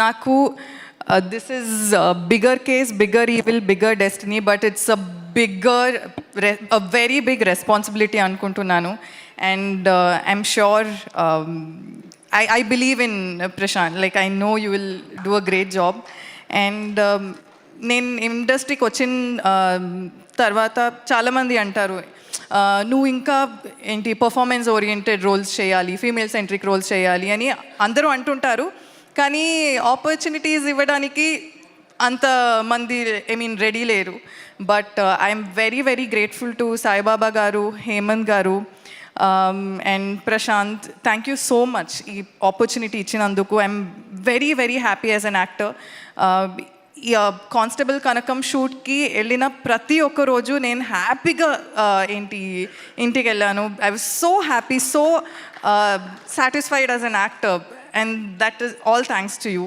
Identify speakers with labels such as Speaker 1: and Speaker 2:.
Speaker 1: నాకు this is bigger case, bigger evil, bigger destiny, but it's a very big responsibility అనుకుంటున్నాను. And I'm sure, I believe in Prashant. Like, I know you will do a great job. And నేను ఇండస్ట్రీకి వచ్చిన తర్వాత చాలామంది అంటారు, నువ్వు ఇంకా ఏంటి పర్ఫార్మెన్స్ ఓరియంటెడ్ రోల్స్ చేయాలి, ఫీమేల్ సెంట్రిక్ రోల్స్ చేయాలి అని అందరూ అంటుంటారు. కానీ ఆపర్చునిటీస్ ఇవ్వడానికి అంతమంది రెడీ లేరు. But I'm very very grateful to Saibaba garu, Hemanth garu and Prashanth. Thank you so much ఈ ఆపర్చునిటీ ఇచ్చినందుకు. I'm very very happy as an actor. ఈ కానిస్టేబుల్ కనకం షూట్కి వెళ్ళిన ప్రతి ఒక్క రోజు నేను హ్యాపీగా ఇంటికి వెళ్ళాను. I was so happy, so satisfied as an actor, and that is all thanks to you.